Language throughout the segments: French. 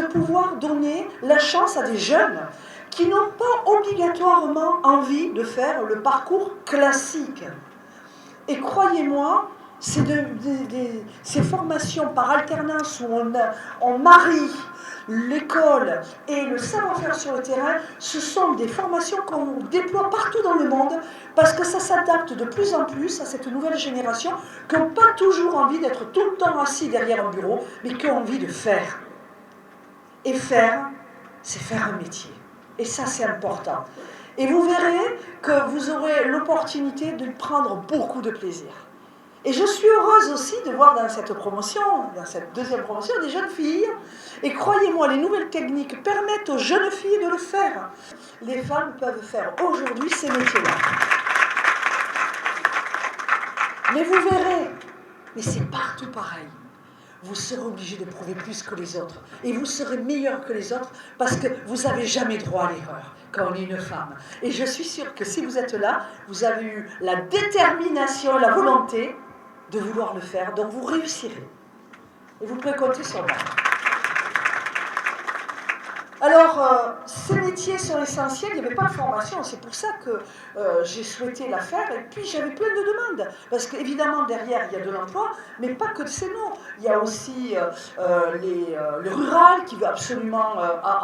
de pouvoir donner la chance à des jeunes qui n'ont pas obligatoirement envie de faire le parcours classique. Et croyez-moi, ces formations par alternance où on marie l'école et le savoir-faire sur le terrain, ce sont des formations qu'on déploie partout dans le monde parce que ça s'adapte de plus en plus à cette nouvelle génération qui n'a pas toujours envie d'être tout le temps assis derrière un bureau, mais qui a envie de faire. Et faire, c'est faire un métier. Et ça, c'est important. Et vous verrez que vous aurez l'opportunité de prendre beaucoup de plaisir. Et je suis heureuse aussi de voir dans cette promotion, dans cette deuxième promotion, des jeunes filles. Et croyez-moi, les nouvelles techniques permettent aux jeunes filles de le faire. Les femmes peuvent faire aujourd'hui ces métiers-là. Mais vous verrez, mais c'est partout pareil. Vous serez obligé de prouver plus que les autres. Et vous serez meilleur que les autres parce que vous n'avez jamais droit à l'erreur quand on est une femme. Et je suis sûre que si vous êtes là, vous avez eu la détermination, la volonté de vouloir le faire, donc vous réussirez. Et vous pouvez compter sur moi. Alors, ces métiers sont essentiels, il n'y avait pas de formation, c'est pour ça que j'ai souhaité la faire, et puis j'avais plein de demandes, parce qu'évidemment derrière il y a de l'emploi, mais pas que de ces noms. Il y a aussi le rural qui veut absolument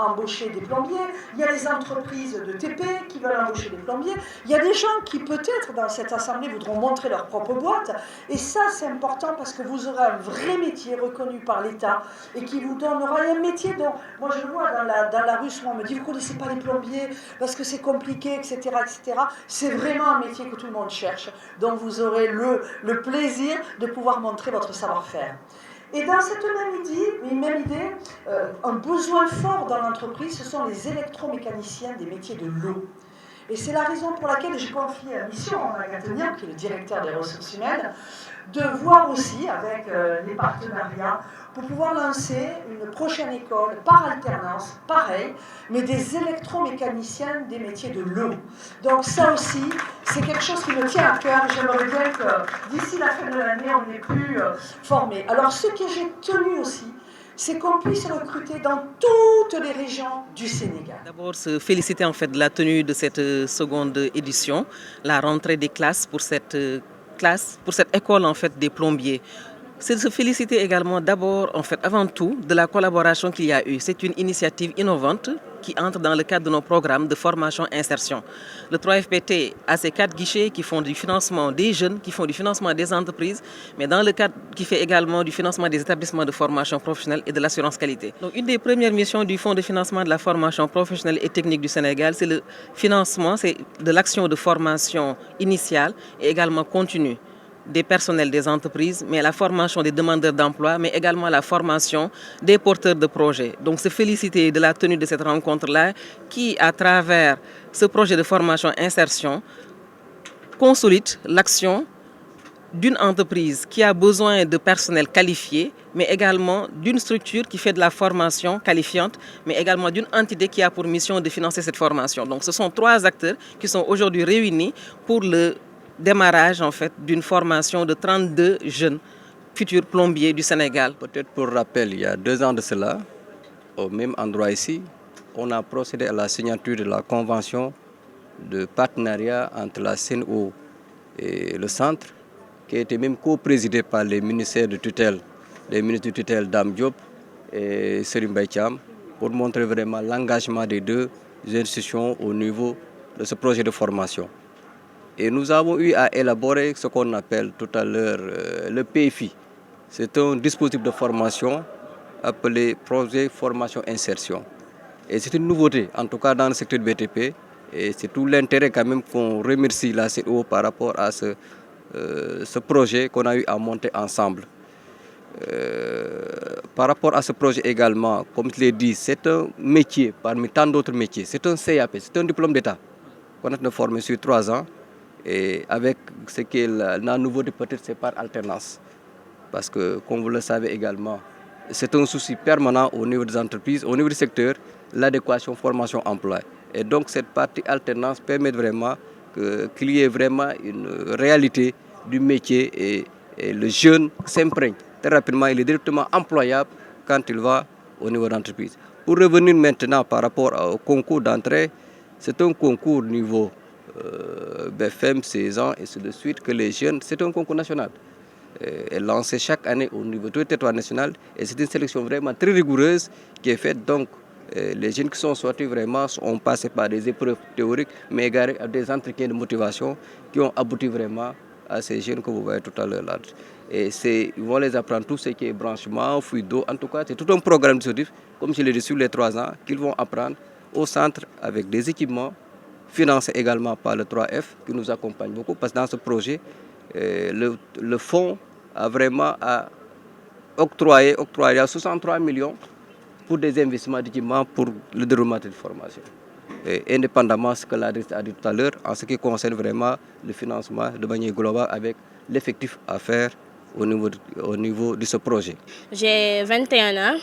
embaucher des plombiers, il y a les entreprises de TP qui veulent embaucher des plombiers, il y a des gens qui peut-être dans cette assemblée voudront montrer leur propre boîte, et ça c'est important parce que vous aurez un vrai métier reconnu par l'État, et qui vous donnera un métier dont, moi je le vois dans la rue, souvent on me dit, vous ne connaissez pas les plombiers parce que c'est compliqué, etc., etc. C'est vraiment un métier que tout le monde cherche. Donc vous aurez le plaisir de pouvoir montrer votre savoir-faire. Et dans cette même idée, un besoin fort dans l'entreprise, ce sont les électromécaniciens des métiers de l'eau. Et c'est la raison pour laquelle j'ai confié la mission à Agathe Niam, qui est le directeur des ressources humaines, de voir aussi avec les partenariats pour pouvoir lancer une prochaine école par alternance, pareil, mais des électromécaniciens des métiers de l'eau. Donc ça aussi, c'est quelque chose qui me tient à cœur. J'aimerais bien que d'ici la fin de l'année, on ait pu former. Alors ce que j'ai tenu aussi, c'est qu'on puisse recruter dans toutes les régions du Sénégal. D'abord, se féliciter en fait de la tenue de cette seconde édition, la rentrée des classes pour cette école en fait des plombiers. C'est de se féliciter également d'abord, en fait, avant tout, de la collaboration qu'il y a eu. C'est une initiative innovante qui entre dans le cadre de nos programmes de formation-insertion. Le 3FPT a ses 4 guichets qui font du financement des jeunes, qui font du financement des entreprises, mais dans le cadre qui fait également du financement des établissements de formation professionnelle et de l'assurance qualité. Donc, une des premières missions du Fonds de financement de la formation professionnelle et technique du Sénégal, c'est le financement de l'action de formation initiale et également continue des personnels des entreprises, mais la formation des demandeurs d'emploi, mais également la formation des porteurs de projets. Donc, se féliciter de la tenue de cette rencontre-là qui, à travers ce projet de formation-insertion, consolide l'action d'une entreprise qui a besoin de personnel qualifié, mais également d'une structure qui fait de la formation qualifiante, mais également d'une entité qui a pour mission de financer cette formation. Donc, ce sont 3 acteurs qui sont aujourd'hui réunis pour le démarrage en fait d'une formation de 32 jeunes futurs plombiers du Sénégal. Peut-être pour rappel, il y a 2 ans de cela, au même endroit ici, on a procédé à la signature de la convention de partenariat entre la CNO et le centre, qui a été même co-présidée par les ministères de tutelle, les ministres de tutelle Dame Diop et Serigne Mbaye Thiam, pour montrer vraiment l'engagement des 2 institutions au niveau de ce projet de formation. Et nous avons eu à élaborer ce qu'on appelle tout à l'heure le PFI. C'est un dispositif de formation appelé Projet Formation Insertion. Et c'est une nouveauté, en tout cas dans le secteur du BTP. Et c'est tout l'intérêt quand même qu'on remercie la CO par rapport à ce projet qu'on a eu à monter ensemble. Par rapport à ce projet également, comme je l'ai dit, c'est un métier parmi tant d'autres métiers. C'est un CAP, c'est un diplôme d'État qu'on a formé sur 3 ans. Et avec ce qui est la nouveauté, peut-être c'est par alternance. Parce que, comme vous le savez également, c'est un souci permanent au niveau des entreprises, au niveau du secteur, l'adéquation formation-emploi. Et donc cette partie alternance permet vraiment qu'il y ait vraiment une réalité du métier et le jeune s'imprègne. Très rapidement, il est directement employable quand il va au niveau d'entreprise. Pour revenir maintenant par rapport au concours d'entrée, c'est un concours niveau BFM, 16 ans et ainsi de suite que les jeunes, c'est un concours national. Est lancé chaque année au niveau du territoire national et c'est une sélection vraiment très rigoureuse qui est faite. Donc les jeunes qui sont sortis vraiment ont passé par des épreuves théoriques mais égaré à des entretiens de motivation qui ont abouti vraiment à ces jeunes que vous voyez tout à l'heure là. Et ils vont les apprendre tout ce qui est branchement, fuite d'eau. En tout cas, c'est tout un programme dispositif, comme je l'ai dit sur les 3 ans, qu'ils vont apprendre au centre avec des équipements financés également par le 3F qui nous accompagne beaucoup parce que dans ce projet, le fonds a vraiment octroyé 63 millions pour des investissements d'équipements pour le déroulement de cette formation. Et indépendamment de ce que l'adresse a dit tout à l'heure, en ce qui concerne vraiment le financement de manière globale avec l'effectif à faire au niveau de ce projet. J'ai 21 ans,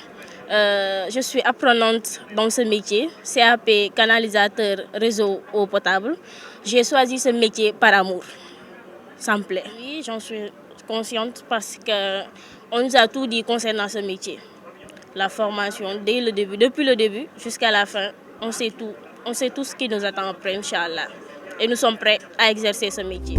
je suis apprenante dans ce métier, CAP canalisateur réseau eau potable. J'ai choisi ce métier par amour, ça me plaît. Oui, j'en suis consciente parce qu'on nous a tout dit concernant ce métier. La formation dès le début, depuis le début jusqu'à la fin, on sait tout ce qui nous attend après, Inch'Allah. Et nous sommes prêts à exercer ce métier.